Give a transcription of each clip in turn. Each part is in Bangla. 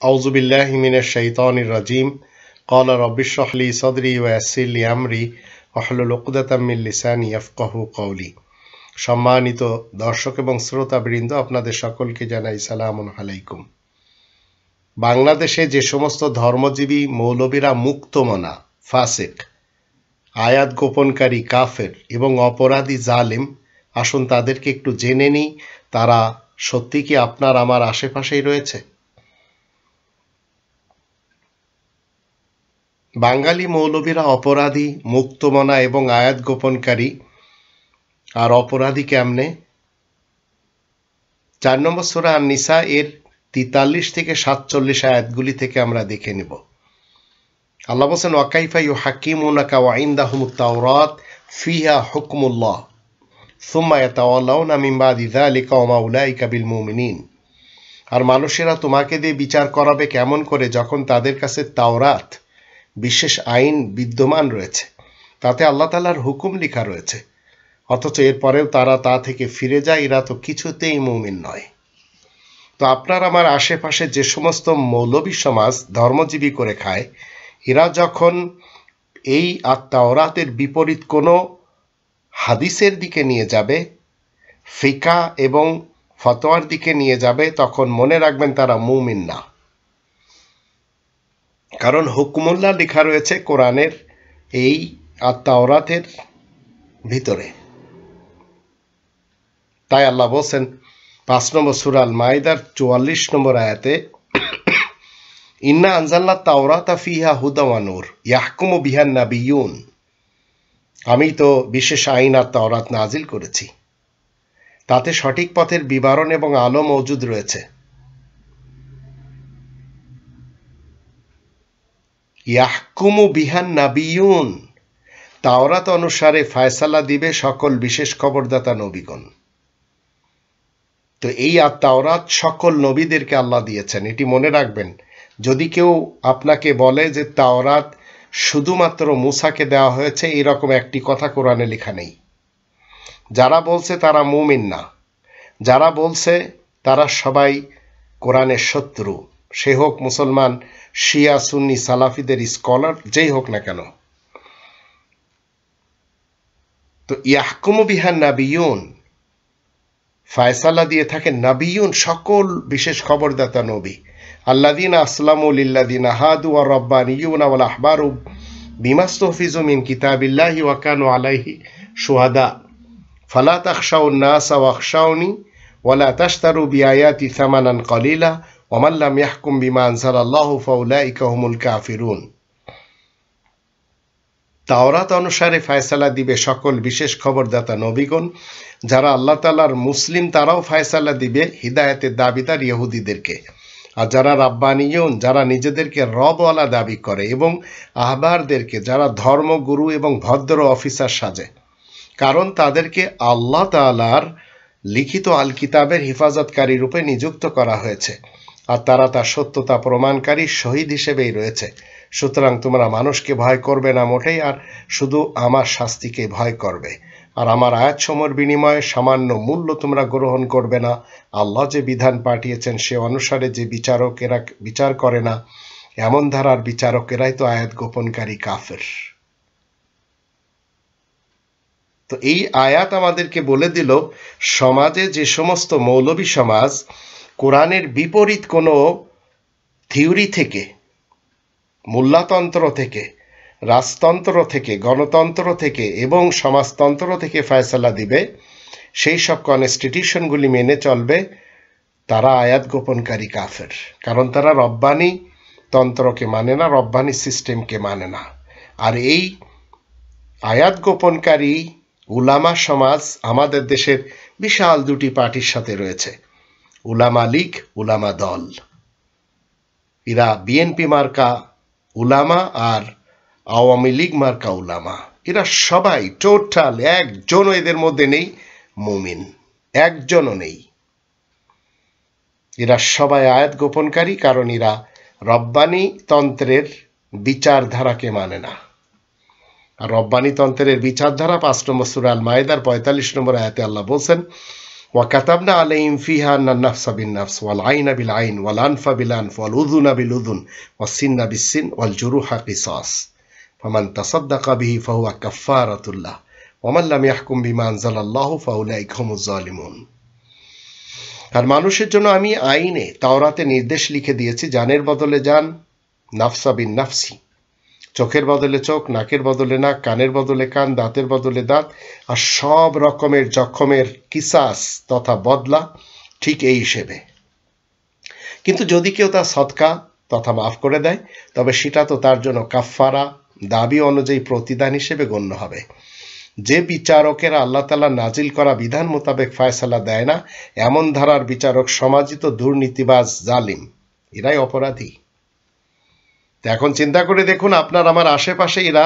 আউযু বিল্লাহি মিনাশ শাইতানির রাজিম। ক্বালা রাব্বি ইশরাহ লি সাদরি ওয়া ইয়াসসির লি আমরি ওয়াহলুল উকদাতাম মিন লিসানি ইয়াফকাহু কওলি। সম্মানিত দর্শক এবং শ্রোতাবৃন্দ, আপনাদের সকলকে জানাই সালামুন আলাইকুম। বাংলাদেশে যে সমস্ত ধর্মজীবী মৌলবীরা মুক্তমনা, ফাসিক, আয়াত গোপনকারী, কাফের এবং অপরাধী জালিম, আসুন তাদেরকে একটু জেনে নিই, তারা সত্যি কি আপনার আমার আশেপাশেই রয়েছে? বাঙালি মৌলবীরা অপরাধী, মুক্তমনা এবং আয়াত গোপনকারী। আর অপরাধী কেমনে? 4 নম্বর সূরা আন-নিসা এর 43 থেকে 47 আয়াতগুলি থেকে আমরা দেখে নেব। আল্লাহ বলেন, ওয়া কাইফা ইউহাক্কিমুনাকা ওয়া ইনদাহুমুত তাওরাত ফিহা হুকমুল্লাহ সুম্মা ইয়াতাওয়াল্লাউনা মিন বাদি যালিকা ওয়া মা উলাইকা বিল মুমিনিন। আর মানুষেরা তোমাকে দিয়ে বিচার করাবে কেমন করে, যখন তাদের কাছে তাওরাত, বিশেষ আইন বিদ্যমান রয়েছে, তাতে আল্লাহ তাআলার হুকুম লেখা রয়েছে, অথচ এরপরেও তারা তা থেকে ফিরে যায়। এরা তো কিছুতেই মুমিন নয়। তো আপনার আমার আশেপাশে যে সমস্ত মৌলবী সমাজ ধর্মজীবী করে খায়, এরা যখন এই তাওরাতের বিপরীত কোনো হাদিসের দিকে নিয়ে যাবে, ফিকা এবং ফতোয়ার দিকে নিয়ে যাবে, তখন মনে রাখবেন তারা মুমিন না। কারণ হুকমুল্লাহ লেখা রয়েছে কোরআনের এই তাওরাতের ভিতরে। তাই আল্লাহ বলছেন 5 নম্বর সূরা আল মাইদার 44 নম্বর আয়াতে, ইন্না আনজালনা তাওরাতা ফিহা হুদা ওয়া নূর ইয়াহকুমু বিহান নাবিয়্যুন। আমি তো বিশেষ আইন আর তাওরাত নাজিল করেছি, তাতে সঠিক পথের বিবরণ এবং আলো মজুদ রয়েছে। ইয়াহকুমু বিহান নাবিয়্যুন, তাওরাত অনুসারে ফয়সালা দিবে সকল বিশেষ খবরদাতা নবীগণ। তো এই তাওরাত সকল নবীদেরকে আল্লাহ দিয়েছেন, এটি মনে রাখবেন। যদি কেউ আপনাকে বলে যে তাওরাত শুধুমাত্র মূসাকে দেওয়া হয়েছে, এরকম একটি কথা কোরআনে লেখা নেই। যারা বলছে তারা মুমিন না, যারা বলছে তারা সবাই কোরআনের শত্রু, সে হোক মুসলমান, শিয়া, সুন্নি, সালাফিদের স্কলার, যেই হোক না কেন। তো ইয়াহকুমু বিহান নাবিয়্যুন, ফায়সালা দিয়ে থাকে নাবিয়্যুন, সকল বিশেষ খবরদাতা নবী। আল্লাযীনা আসলামু লিল্লাযীনা হাদু ওয়া রাব্বানিয়্যুনা ওয়াল আহবারু বিমাস্তাহফিজু মিন কিতাবিল্লাহি ওয়া কানু আলাইহি শুহাদা ফালা তাখশাউন নাসা ওয়াখশাউনি ওয়া লা তাশতারু বিআয়াতি সামানান কলিলা ওয়া মান লাম ইয়াহকুম বিমা আনজালাল্লাহু ফাউলাইকা হুমুল কাফিরুন। তাওরাত অনুসারে ফয়সালা দিবে সকল বিশেষ খবরদাতা নবীগণ। যারা আল্লাহ তাআলার মুসলিম, তারাও ফয়সালা দিবে হিদায়াতের দাবিদার ইহুদিদেরকে। আর যারা রাব্বানিয়ুন, যারা নিজেদেরকে রবওয়ালা দাবি করে, এবং আহবারদেরকে, যারা ধর্মগুরু এবং ভদ্র অফিসার সাজে, কারণ তাদেরকে আল্লাহ তাআলার লিখিত আল কিতাবের হেফাজতকারী রূপে নিযুক্ত করা হয়েছে, আর তারা তার সত্যতা প্রমাণকারী শহীদ হিসেবেই রয়েছে। সুতরাং তোমরা মানুষকে ভয় করবে না মোটেই, আর শুধু আমার শাস্তিকে ভয় করবে। আর আমার আয়াতসমূহের বিনিময়ে সামান্য মূল্য তোমরা গ্রহণ করবে না। আল্লাহ যে বিধান পাঠিয়েছেন সে অনুসারে যে বিচারকেরা বিচার করে না, এমন ধারার বিচারকেরাই তো আয়াত গোপনকারী কাফের। তো এই আয়াত আমাদেরকে বলে দিল, সমাজে যে সমস্ত মৌলবী সমাজ কোরআনের বিপরীত কোনো থিওরি থেকে, মোল্লাতন্ত্র থেকে, রাজতন্ত্র থেকে, গণতন্ত্র থেকে এবং সমাজতন্ত্র থেকে ফয়সালা দিবে, সেই সব কনস্টিটিউশনগুলি মেনে চলবে, তারা আয়াত গোপনকারী কাফের। কারণ তারা রব্বানি তন্ত্রকে মানে না, রব্বানি সিস্টেমকে মানে না। আর এই আয়াত গোপনকারী উলামা সমাজ আমাদের দেশের বিশাল দুটি পার্টির সাথে রয়েছে, উলামা লীগ, উলামা দল। এরা বিএনপি মার্কা উলামা আর আওয়ামী লীগ মার্কা উলামা। এরা সবাই টোটাল একজনও এদের মধ্যে নেই মুমিন, একজনও নেই। এরা সবাই আয়াত গোপনকারী, কারণ এরা রব্বানি তন্ত্রের বিচারধারাকে মানে না। আর রব্বানি তন্ত্রের বিচারধারা 5 নম্বর সূরা আল মাইদার 45 নম্বর আয়াতে আল্লাহ বলছেন, وكتبنا عليهم فيها أن النفس بالنفس والعين بالعين والأنف بالأنف والأذن بالأذن والسن بالسن والجروح قصاص فمن تصدق به فهو كفارة له ومن لم يحكم بما أنزل الله فأولئك هم الظالمون। আর মানুষের জন্য আমি আইনে তাওরাতে নির্দেশ লিখে দিয়েছি, জানের বদলে জান, নাফসা বিন নাফসি, চোখের বদলে চোখ, নাকের বদলে নাক, কানের বদলে কান, দাঁতের বদলে দাঁত, আর সব রকমের জখমের কিসাস তথা বদলা ঠিক এই হিসেবে। কিন্তু যদি কেউ তার সদকা তথা মাফ করে দেয় তবে সেটা তো তার জন্য কাফফারা, দাবি অনুযায়ী প্রতিদান হিসেবে গণ্য হবে। যে বিচারকেরা আল্লাহ তাআলা নাজিল করা বিধান মোতাবেক ফয়সালা দেয় না, এমন ধারার বিচারক সমাজিত দুর্নীতিবাজ, জালিম, এরাই অপরাধী। এখন চিন্তা করে দেখুন, আপনার আমার আশেপাশে এরা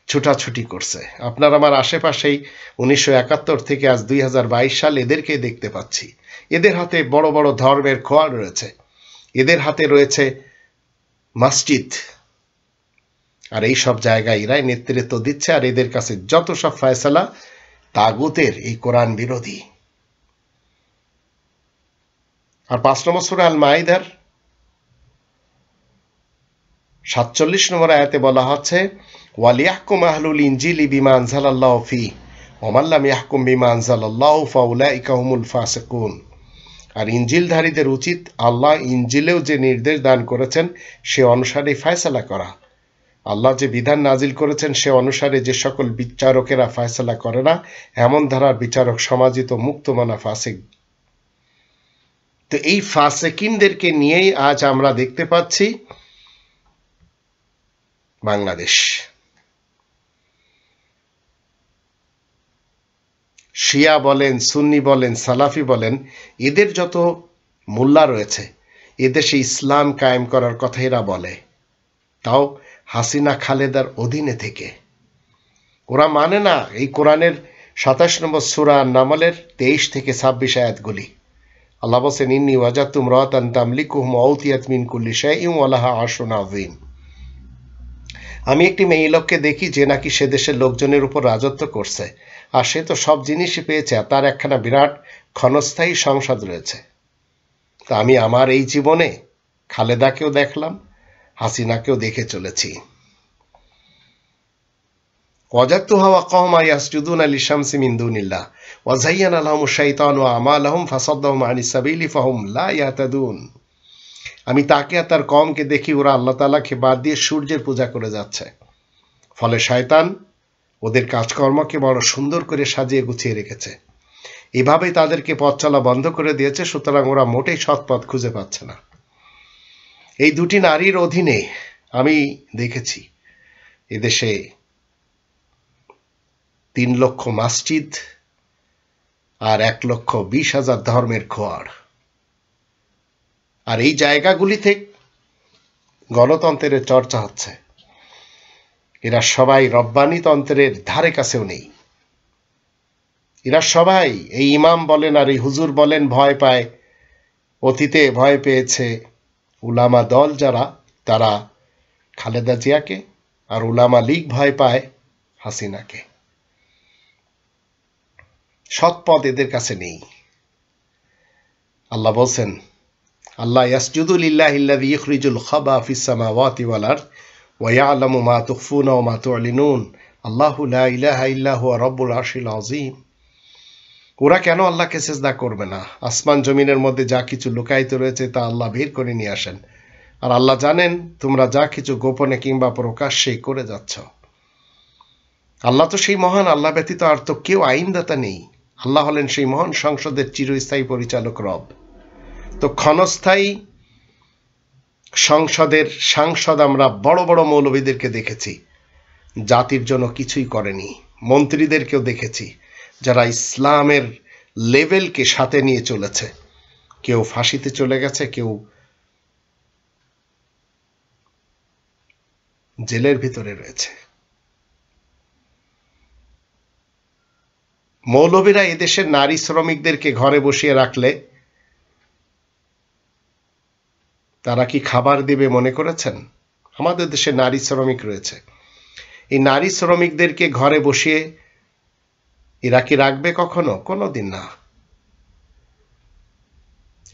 ছুটাছুটি করছে। আপনার আমার আশেপাশেই 1971 থেকে আজ 2022 সাল এদেরকে দেখতে পাচ্ছি। এদের হাতে বড় বড় ধর্মের খোয়ার রয়েছে, এদের হাতে রয়েছে মসজিদ, আর এই সব জায়গায় এরাই নেতৃত্ব দিচ্ছে। আর এদের কাছে যত সব ফয়সালা তাগুতের, এই কোরআন বিরোধী। আর 5 নম্বর সূরা আল মাইদার 47 নম্বর আয়াতে বলা হচ্ছে, ওয়ালিয়াহকুম আহলুল ইনজিলি বিমা আনজালাল্লাহু ফি ওয়া মান লাম ইয়াহকুম বিমা আনজালাল্লাহু ফাউলাইকা হুমুল ফাসিকুন। আর ইনজিলধারীদের উচিত আল্লাহ ইনজিলেও যে নির্দেশ দান করেছেন সে অনুসারে ফয়সালা করা। আল্লাহ যে বিধান নাজিল করেছেন সে অনুসারে যে সকল বিচারকেরা ফয়সালা করে না, এমন ধারার বিচারক সমাজিত মুক্তমানা ফাসিক। তো এই ফাসিকিনদেরকে নিয়েই আজ আমরা দেখতে পাচ্ছি বাংলাদেশ। শিয়া বলেন, সুন্নি বলেন, সালাফি বলেন, এদের যত মোল্লা রয়েছে এদেশে ইসলাম কায়েম করার কথা এরা বলে, তাও হাসিনা খালেদার অধীনে থেকে। ওরা মানে না এই কোরআনের 27 নম্বর সূরা নামলের 23 থেকে 26 আয়াতগুলি। আল্লাহ বলেন, ইন্নী ওয়াজাদতু ইমরাতান তামলিকুহুম ওয়া উতিয়াত মিন কুল্লি শাইইন ওয়া লাহা আরশুন আযীম। আমি একটি মেয়ে লোককে দেখি যে নাকি সে দেশের লোকজনের উপর রাজত্ব করছে, আর সে তো সব জিনিসই পেয়েছে, আর তার একখানা বিরাট ক্ষণস্থায়ী সংসদ রয়েছে। তা আমি আমার এই জীবনে খালেদাকেও দেখলাম, হাসিনাকেও দেখে চলেছি। ওয়াজাদতুহা ওয়া কওমা ইয়াসজুদুনা লিশামসি মিন দুনিল্লাহ ওয়া যায়্যানা লাহুমুশ শাইতানু আমালাহুম ফাসাদ্দাহুম আনিস সাবিলি ফাহুম লা ইয়াহতাদুন। আমি তাকে আর তার কওমকে দেখি ওরা আল্লাহ তাআলাকে বাদ দিয়ে সূর্যের পূজা করে যাচ্ছে, ফলে শয়তান ওদের কাজকর্মকে বড় সুন্দর করে সাজিয়ে গুছিয়ে রেখেছে। এভাবেই তাদেরকে পথ চলা বন্ধ করে দিয়েছে, সুতরাং ওরা মোটেই সৎ পথ খুঁজে পাচ্ছে না। এই দুটি নারীর অধীনে আমি দেখেছি এদেশে 3 লক্ষ মসজিদ আর 1,20,000 ধর্মের খোয়ার। আর এই জায়গাগুলিতে গণতন্ত্রের চর্চা হচ্ছে। এরা সবাই রব্বানি তন্ত্রের ধারে কাছেও নেই। এরা সবাই, এই ইমাম বলেন আর এই হুজুর বলেন, ভয় পায়, অতীতে ভয় পেয়েছে উলামা দল যারা, তারা খালেদা জিয়াকে, আর উলামা লীগ ভয় পায় হাসিনাকে। সৎ পথ এদের কাছে নেই। আল্লাহ বলছেন, আল্লাহ ইয়াসজুদু লিল্লাহিল্লাযী ইখরিজুল খাবা ফিস সামাওয়াতি ওয়াল আরদ ওয়া ইয়ালামু মা তুখফুনা ওয়া মা তু'লিনুন আল্লাহু লা ইলাহা ইল্লা হুয়া রাব্বুল আরশিল আযীম। ওরা কেন আল্লাহকে সিজদা করবে না? আসমান জমিনের মধ্যে যা কিছু লুকায়িত রয়েছে তা আল্লাহ বের করে নিয়ে আসেন, আর আল্লাহ জানেন তোমরা যা কিছু গোপনে কিংবা প্রকাশ্যে করে যাচ্ছ। আল্লাহ তো সেই মহান, আল্লাহ ব্যতীত আর তো কেউ আইনদাতা নেই। আল্লাহ হলেন সেই মহান সংসদের চিরস্থায়ী পরিচালক রব। তো ক্ষণস্থায়ী সংসদের সাংসদ আমরা বড় বড় মৌলবীদেরকে দেখেছি, জাতির জন্য কিছুই করেনি। মন্ত্রীদেরকেও দেখেছি যারা ইসলামের লেভেলকে সাথে নিয়ে চলেছে। কেউ ফাঁসিতে চলে গেছে, কেউ জেলের ভিতরে রয়েছে। মৌলবীরা এদেশের নারী শ্রমিকদেরকে ঘরে বসিয়ে রাখলে তারা কি খাবার দেবে মনে করেছেন? আমাদের দেশে নারী শ্রমিক রয়েছে। এই নারী শ্রমিকদেরকে ঘরে বসিয়ে এরা কি রাখবে কখনো? কোনোদিন না।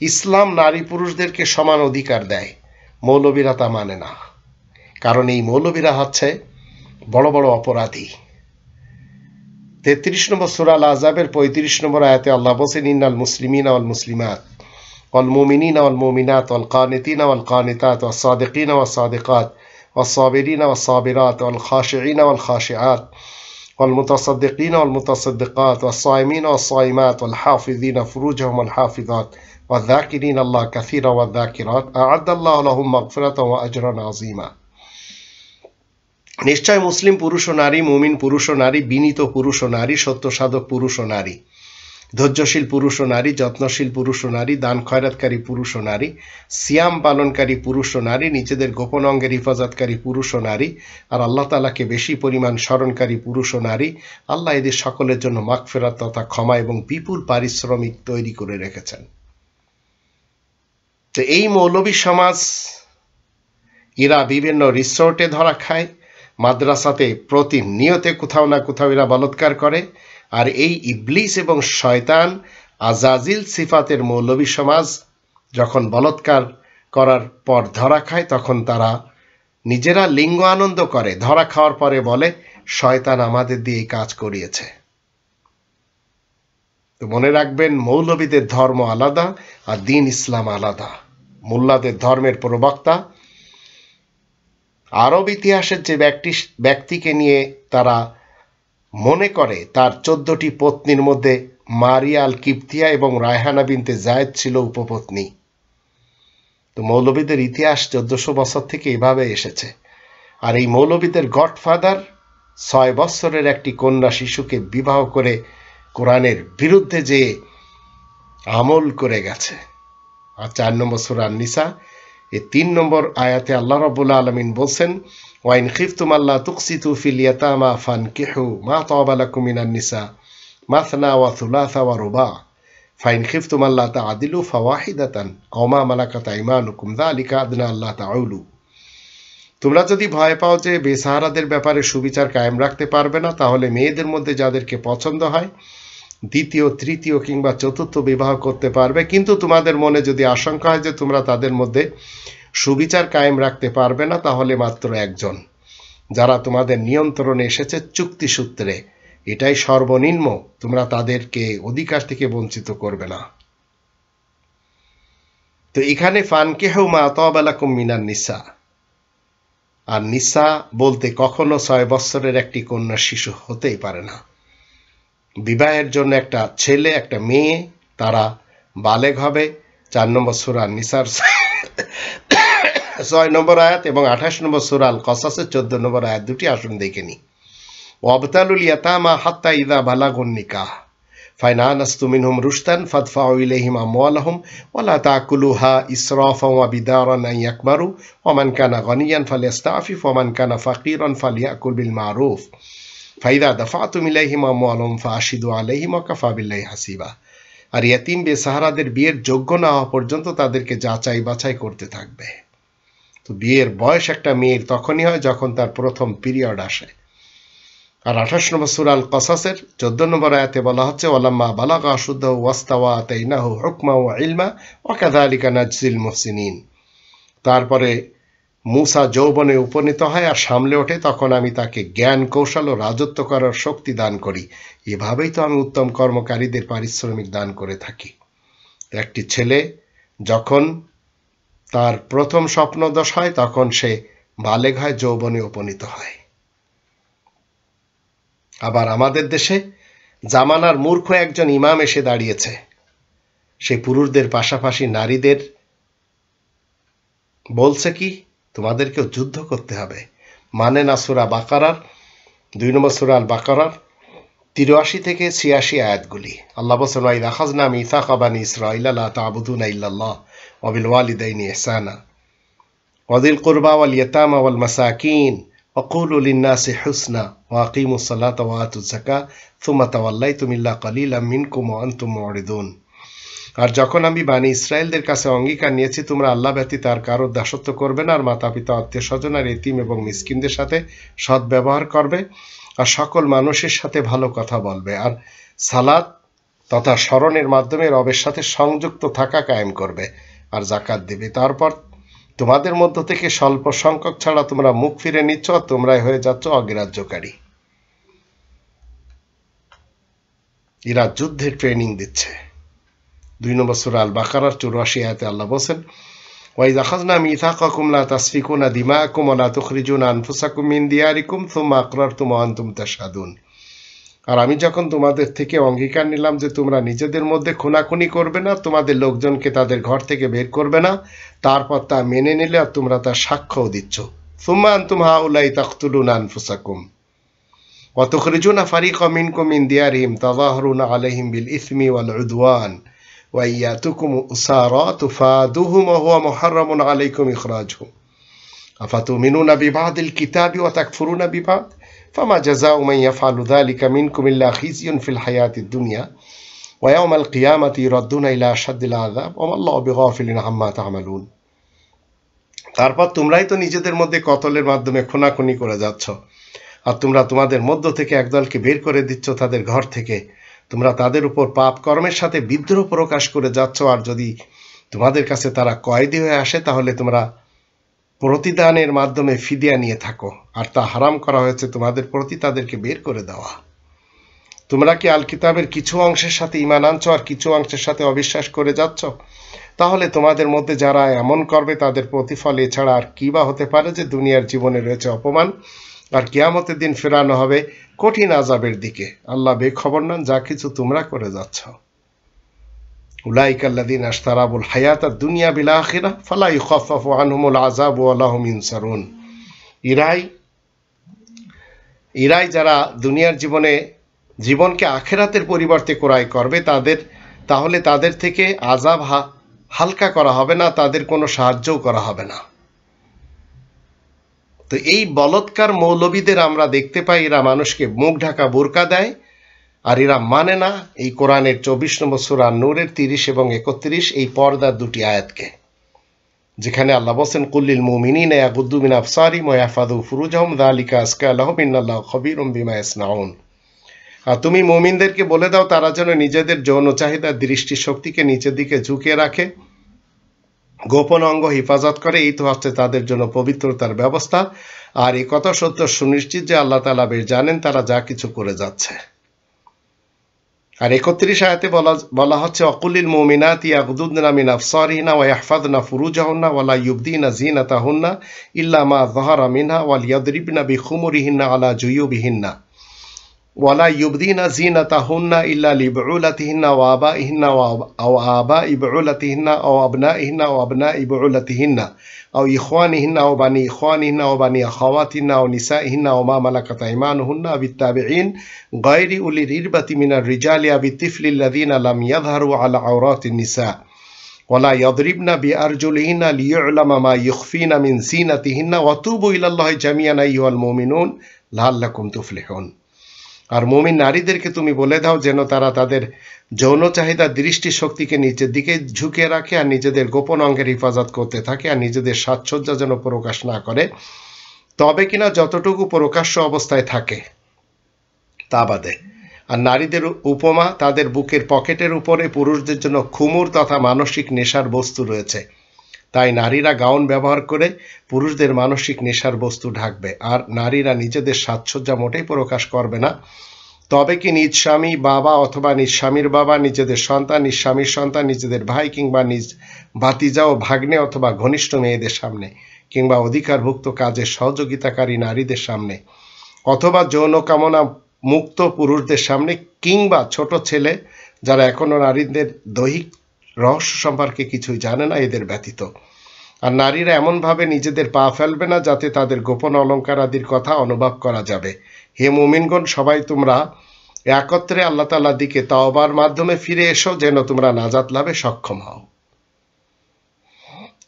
ইসলাম নারী পুরুষদেরকে সমান অধিকার দেয়, মৌলবীরা তা মানে না। কারণ এই মৌলবীরা হচ্ছে বড় বড় অপরাধী। 33 নম্বর সূরা আল আহজাবের 35 নম্বর আয়াতে আল্লাহ বলেন, ইন্নাল মুসলিমিনা ওয়াল মুসলিমাত ওয়াল মুমিনিনা ওয়াল মুমিনাত ওয়াল কানিতিনা ওয়াল কানিতাত ওয়াস সাদিকিনা ওয়াস সাদিকাত ওয়াস সাবিরিনা ওয়াস সাবিরাত ওয়াল খাশিঈনা ওয়াল খাশিআত ওয়াল মুতাসাদ্দিকিনা ওয়াল মুতাসাদ্দিকাত ওয়াস সাইমিনা ওয়াস সাইমাত ওয়াল হাফিযিনা ফুরুজাহুম ওয়াল হাফিযাত ওয়াল যাকিরিনা আল্লাহ কাসীরা ওয়াল যাকিরাত আ'আদাল্লাহু লাহুম মাগফিরাতাও ওয়া আজরান আযীমা। নিশ্চয় মুসলিম পুরুষ ও নারী, মুমিন পুরুষ ও নারী, বিনীত পুরুষ ও নারী, সত্য সাধক পুরুষ ও নারী, ধৈর্যশীল পুরুষ ও নারী, যত্নশীল পুরুষ ও নারী, দান খয়রাতকারী পুরুষ ও নারী, সিয়াম পালনকারী পুরুষ ও নারী, নিজেদের গোপন অঙ্গের হিফাজতকারী পুরুষ ও নারী, আর আল্লাহ তাআলাকে বেশি পরিমাণ স্মরণকারী পুরুষ ও নারী। আল্লাহ এদের সকলের জন্য মাগফিরাত তথা ক্ষমা এবং বিপুল পারিশ্রমিক তৈরি করে রেখেছেন। তো এই মৌলবী সমাজ এরা বিভিন্ন রিসোর্টে ধরা খায়, মাদ্রাসাতে প্রতিনিয়তে কোথাও না কোথাও এরা বলৎকার করে। আর এই ইবলিস এবং শয়তান আজাজিল সিফাতের মৌলবী সমাজ যখন বলৎকার করার পর ধরা খায়, তখন তারা নিজেরা লিঙ্গ আনন্দ করে। ধরা খাওয়ার পরে বলে, শয়তান আমাদের দিয়ে এই কাজ করিয়েছে। তো মনে রাখবেন, মৌলবীদের ধর্ম আলাদা আর দ্বীন ইসলাম আলাদা। মোল্লাদের ধর্মের প্রবক্তা আরব ইতিহাসের যে ব্যক্তিকে নিয়ে তারা মনে করে তার 14টি পত্নীর মধ্যে মারিয়া আল কিবতিয়া এবং রায়হানা বিনতে জায়েদ ছিল উপপত্নী। তো মৌলবীদের ইতিহাস 1400 বছর থেকে এভাবে এসেছে। আর এই মৌলবীদের গডফাদার 6 বছরের একটি কন্যা শিশুকে বিবাহ করে কোরআনের বিরুদ্ধে যে আমল করে গেছে। আর 4 নম্বর সূরা আন-নিসা এই 3 নম্বর আয়াতে আল্লাহ রাব্বুল আলামিন বলছেন, ওয়াইন খিফতুম আল্লা তুকসিতু ফিল ইয়াতামা ফানকিহু মা তাবা লাকুম মিনান নিসা মাসনা ওয়া সুলাসা ওয়া রুবা ফাইন খিফতুম আল্লা তাআদিলু ফাওয়াহিদাতান আও মা মালাকাত আইমানুকুম যালিকা আদনা আল্লা তাউলু। তোমরা যদি ভয় পাও যে বেসাহারাদের ব্যাপারে সুবিচার কায়েম রাখতে পারবে না, তাহলে মেয়েদের মধ্যে যাদেরকে পছন্দ হয় দ্বিতীয়, তৃতীয় কিংবা চতুর্থ বিবাহ করতে পারবে। কিন্তু তোমাদের মনে যদি আশঙ্কা হয় যে তোমরা তাদের মধ্যে সুবিচার কায়েম রাখতে পারবে না, তাহলে মাত্র একজন, যারা তোমাদের নিয়ন্ত্রণে এসেছে চুক্তি সূত্রে, এটাই সর্বনিম্ন। তোমরা তাদেরকে অধিকার থেকে বঞ্চিত করবে না। তো এখানে ফানকিহু মা তাবা লাকুম মিনান নিসা, আর নিসা বলতে কখনো 6 বছরের একটি কন্যা শিশু হতেই পারে না। বিবাহের জন্য একটা ছেলে একটা মেয়ে তারা বালেগ হবে। 4 নম্বর সূরা নিসার 6 নম্বর আয়াত এবং 28 নম্বর সূরা আল কসাসের 14 নম্বর আয়াত দুটি আসুন দেখে নি। ওয়াবতালুল ইয়াতামা হাত্তা ইযা বালাগুন নিকাহ ফাইন আনাস্তুম মিনহুম রুশদান ফাদফাউ ইলাইহিম আমওয়ালাহুম ওয়া লা তাকুলুহা ইসরাফান ওয়া বিদারান আন ইয়াকবারু ওয়া মান কানা গানিয়ান ফালিয়াস্তাফিফ ওয়া মান কানা ফাকিরান ফালিয়াকুল বিল মারুফ ফাইদা দাফাতুম ইলাইহিম আমওয়ালাহুম ফাআশিদু আলাইহিম ওয়া কাফা বিল্লাহি হাসিবা। আর ইয়াতিম বেসাহারাদের বিয়ের যোগ্য না হওয়া পর্যন্ত তাদেরকে যাচাই বাছাই করতে থাকবে। তো বিয়ের বয়স একটা মেয়ের তখনই হয় যখন তার প্রথম পিরিয়ড আসে। আর 28 নম্বর সূরা আল কসাসের 14 নম্বর আয়াতে বলা হচ্ছে, ওয়ালাম্মা বালাগা আশুদ্দাহু ওয়াস্তাওয়া আতাইনাহু হুকমা ওয়া ইলমা ওয়া কাযালিকা নাজজিল মুহসিনিন। তারপরে মূসা যৌবনে উপনীত হয় আর সামলে ওঠে, তখন আমি তাকে জ্ঞান কৌশল ও রাজত্ব করার শক্তি দান করি। এভাবেই তো আমি উত্তম কর্মকারীদের পারিশ্রমিক দান করে থাকি। একটি ছেলে যখন তার প্রথম স্বপ্নদোষ হয় তখন সে বালেগ হয়, যৌবনে উপনীত হয়। আবার আমাদের দেশে জামানার মূর্খ একজন ইমাম এসে দাঁড়িয়েছে। সে পুরুষদের পাশাপাশি নারীদের বলছে কি, তোমাদেরকেও যুদ্ধ করতে হবে। মানে না সূরা বাকারার 2 নম্বর সূরা আল বাকারার 83 থেকে 86 আয়াতগুলি। আল্লাহ বলেন, ওয়া ইযা আখাযনা মিসাকা বানি ইসরাঈলা লা তা'বুদুনা ইল্লাল্লাহ ওয়া বিল ওয়ালিদাইনি ইহসানা ওয়া যিল কুরবা ওয়াল ইয়াতামা ওয়াল মাসাকিন ওয়া কুলু লিন-নাসি হুসনা ওয়া আকিমুস সালাতা ওয়া আতুজ যাকাত সুম্মা তাওয়াল্লাইতুম ইল্লা কালিলাম মিনকুম ওয়া আনতুম মুরিদুন। আর যখন আমি বানি ইসরায়েলদের কাছে অঙ্গীকার নিয়েছি, তোমরা আল্লাহ ব্যতীত আর কারোর দাসত্ব করবে না, আর মাতা পিতা আত্মীয় স্বজন আর এতিম এবং মিসকিনদের সাথে সৎ ব্যবহার করবে, আর সকল মানুষের সাথে ভালো কথা বলবে, আর সালাত তথা স্মরণের মাধ্যমে রবের সাথে সংযুক্ত থাকা কায়েম করবে আর যাকাত দিবে। তারপর তোমাদের মধ্য থেকে স্বল্প সংখ্যক ছাড়া তোমরা মুখ ফিরে নিচ্ছ আর তোমরাই হয়ে যাচ্ছ অগ্রাহ্যকারী। এরা যুদ্ধের ট্রেনিং দিচ্ছে। 2 নম্বর সূরা আল বাকারার 84 আয়াতে আল্লাহ বলেন, ওয়াইজ আখাযনা মিসাকাকুম লা তাসফিকুনা দিমাআকুম ওয়া লা তুখরিজুনা আনফুসাকুম মিন দিয়ারিকুম সুম্মা আকরারতুম ওয়া আনতুম তাশহাদুন। আর আমি যখন তোমাদের থেকে অঙ্গীকার নিলাম যে তোমরা নিজেদের মধ্যে খুনাখুনি করবে না, তোমাদের লোকজনকে তাদের ঘর থেকে বের করবে না, তারপর তা মেনে নিলে আর তোমরা তার সাক্ষ্যও দিচ্ছ। সুম্মা আনতুম হাউলাই তাকতুলুনা আনফুসাকুম ওয়া তুখরিজুনা ফারিকাম মিনকুম মিন দিয়ারিহিম তাযাহারুনা আলাইহিম বিল ইসমি ওয়াল উদওয়ান ওয়া ইয়াতুকুম উসারা তুফাদুহুম ওয়া হুয়া মুহাররামুন আলাইকুম ইখরাজুহুম আফাতুমিনুনা বিবাদিল কিতাবি ওয়া তাকফুরুনা বিবাদ فما جزاء من يفعل ذلك منكم إلا خزي في الحياة الدنيا ويوم القيامة يردون إلى أشد العذاب وما الله بغافل عما تعملون। তারপর তোমরাই তো নিজেদের মধ্যে কতলের মাধ্যমে খুনাখুনি করে যাচ্ছ, আর তোমরা তোমাদের মধ্য থেকে একদলকে বের করে দিচ্ছ তাদের ঘর থেকে। তোমরা তাদের উপর পাপ কর্মের সাথে বিদ্রোহ প্রকাশ করে যাচ্ছ, আর যদি তোমাদের কাছে তারা কয়েদি হয়ে আসে তাহলে তোমরা প্রতিদানের মাধ্যমে ফিদিয়া নিয়ে থাকো, আর তা হারাম করা হয়েছে তোমাদের প্রতি তাদেরকে বের করে দেওয়া। তোমরা কি আল কিতাবের কিছু অংশের সাথে ঈমান আনছো আর কিছু অংশের সাথে অবিশ্বাস করে যাচ্ছ? তাহলে তোমাদের মধ্যে যারা এমন করবে তাদের প্রতিফল এছাড়া আর কি বা হতে পারে যে দুনিয়ার জীবনে রয়েছে অপমান, আর কিয়ামতের দিন ফেরানো হবে কঠিন আযাবের দিকে। আল্লাহ বেখবর নন যা কিছু তোমরা করে যাচ্ছ। উলাইকা আল্লাযীনা ইশতারাবুল হায়াতাদ দুনিয়া বিল আখিরাহ ফালা ইউখাফফাফু আনহুমুল আযাবু ওয়া লাহুম ইনসারুন। ইরাই যারা দুনিয়ার জীবনকে আখিরাতের পরিবর্তে ক্রয় করবে তাহলে তাদের থেকে আযাব হালকা করা হবে না, তাদের কোনো সাহায্যও করা হবে না। তো এই বলৎকার মৌলবীদের আমরা দেখতে পাই এরা মানুষকে মুখ ঢাকা বোরকা দেয়, আর এরা মানে না এই কোরআনের 24 নম্বর সূরা নূরের 30 এবং 31 এই পর্দার দুটি আয়াতকে, যেখানে আল্লাহ বলেন কুল্লিল মুমিনিনা ইয়াগুদ্দু মিন আবসারিহিম ওয়া ইয়াহফাযু ফুরুজাহুম যালিকা আযকা লাহুম ইন্নাল্লাহা খাবীরুম বিমা ইয়াসনাউন। আর তুমি মুমিনদেরকে বলে দাও তারা যেন নিজেদের যৌন চাহিদার দৃষ্টি শক্তিকে নিচের দিকে ঝুঁকিয়ে রাখে, গোপন অঙ্গ হেফাজত করে, এই তো হচ্ছে তাদের জন্য পবিত্রতার ব্যবস্থা। আর এই কথা সত্য সুনিশ্চিত যে আল্লাহ তাআলা বেশ জানেন তারা যা কিছু করে যাচ্ছে। আর 31 আয়াতে বলা হচ্ছে অকুলিল মুমিনাতি ইয়াগুদুদনা মিন আবসারিহিন্না ওয়া ইয়াহফাযনা ফুরুজাহুন্না ওয়া লা ইউবদিনা যিনাতাহুন্না ইল্লা মা যাহারা মিনহা ওয়া লিয়াদরিবনা বিখুমুরিহিন্না আলা জুয়ুবিহিন্না ওয়া লা ইউবদিনা যিনাতাহুন্না ইল্লা লিবুউলাতিহিন্না ওয়া আবাইহিন্না ওয়া আবাই বুউলাতিহিন্না ওয়া আবনাইহিন্না ওয়া আবনাই বুউলাতিহিন্না أو إخوانهن أو بني إخوانهن أو بني أخواتهن أو نسائهن أو ما ملكت أيمانهن بالتابعين غير أولي الإربة من الرجال أو الطفل الذين لم يظهروا على عورات النساء ولا يضربن بأرجلهن ليعلم ما يخفين من زينتهن وتوبوا إلى الله جميعا أيها المؤمنون لعلكم تفلحون। আর মুমিন নারীদেরকে তুমি বলে দাও যেন তারা তাদের যৌন চাহিদার দৃষ্টি শক্তিকে নিচের দিকে ঝুঁকে রাখে আর নিজেদের গোপন অঙ্গের হেফাজত করতে থাকে, আর নিজেদের সাজসজ্জা যেন প্রকাশ না করে, তবে কিনা যতটুকু প্রকাশ্য অবস্থায় থাকে তা বাদে। আর নারীদের উপমা তাদের বুকের পকেটের উপরে পুরুষদের জন্য খুমুর তথা মানসিক নেশার বস্তু রয়েছে, তাই নারীরা গাউন ব্যবহার করে পুরুষদের মানসিক নেশার বস্তু ঢাকবে, আর নারীরা নিজেদের সাজসজ্জা মোটেই প্রকাশ করবে না, তবে কি নিজ স্বামী বাবা অথবা নিজ স্বামীর বাবা, নিজেদের সন্তান, নিজ স্বামীর সন্তান, নিজেদের ভাই কিংবা নিজ ভাতিজা ও ভাগ্নে অথবা ঘনিষ্ঠ মেয়েদের সামনে, কিংবা অধিকারভুক্ত কাজের সহযোগিতাকারী নারীদের সামনে, অথবা যৌন কামনা মুক্ত পুরুষদের সামনে, কিংবা ছোট ছেলে যারা এখনো নারীদের দৈহিক রহস্য সম্পর্কে কিছুই জানে না এদের ব্যতীত। আর নারীরা এমনভাবে নিজেদের পা ফেলবে না যাতে তাদের গোপন অলঙ্কার আদির কথা অনুভব করা যাবে। হে মুমিনগণ, সবাই তোমরা একত্রে আল্লাহ তাআলার দিকে তাওবার মাধ্যমে ফিরে এসো যেন তোমরা নাজাত লাভে সক্ষম হও।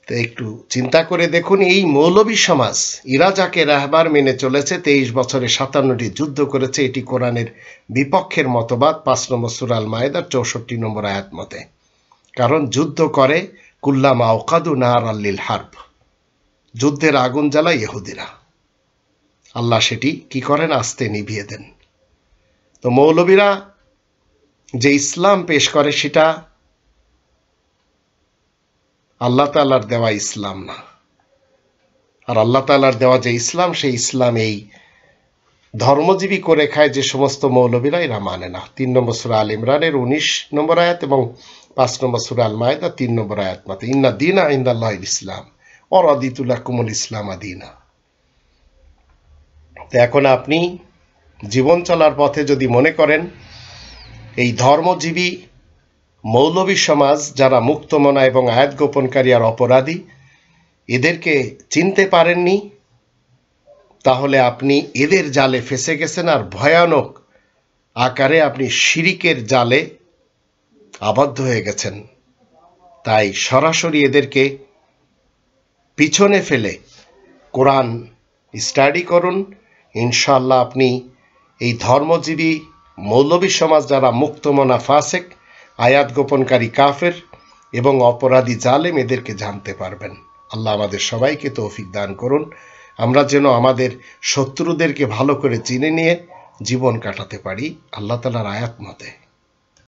তো একটু চিন্তা করে দেখুন, এই মৌলবী সমাজ ইরা যাকে রাহবার মেনে চলেছে, 23 বছরে 57টি যুদ্ধ করেছে, এটি কোরআনের বিপক্ষের মতবাদ 5 নম্বর সূরা আল মায়েদার 64 নম্বর আয়াত মতে। কারণ যুদ্ধ করে কুল্লামা আওকাদু নারাল লিল হারব, যুদ্ধের আগুন জ্বালায় ইহুদিরা, আল্লাহ সেটি কি করেন? আস্তে নিভিয়ে দেন। তো মৌলবীরা যে ইসলাম পেশ করে সেটা আল্লাহ তাআলার দেওয়া ইসলাম না। আর আল্লাহ তাআলার দেওয়া যে ইসলাম, সেই ইসলাম এই ধর্মজীবী করে খায় যে সমস্ত মৌলবীরা, এরা মানে না। 3 নম্বর সূরা আল ইমরানের 19 নম্বর আয়াত এবং 5 নম্বর সূরা আল মায়েদা 3 নম্বর আয়াত মতে, ইন্না দীনা ইনদাল্লাহিল ইসলাম ওয়া রাদিতু লাকুমুল ইসলামা দীনা। তো এখন আপনি জীবন চলার পথে যদি মনে করেন এই ধর্মজীবী মৌলবী সমাজ যারা মুক্তমনা এবং আয়াত গোপনকারী আর অপরাধী, এদেরকে চিনতে পারেননি, তাহলে আপনি এদের জালে ফেসে গেছেন আর ভয়ানক আকারে আপনি শিরিকের জালে আবদ্ধ হয়ে গেছেন। তাই সরাসরি এদেরকে পিছনে ফেলে কোরআন স্টাডি করুন। ইনশাআল্লাহ আপনি এই ধর্মজীবী মৌলবী সমাজ যারা মুক্তমনা ফাসেক, আয়াত গোপনকারী কাফের এবং অপরাধী জালেম, এদেরকে জানতে পারবেন। আল্লাহ আমাদের সবাইকে তৌফিক দান করুন, আমরা যেন আমাদের শত্রুদেরকে ভালো করে চিনে নিয়ে জীবন কাটাতে পারি আল্লাহ তাআলার আয়াত মতে।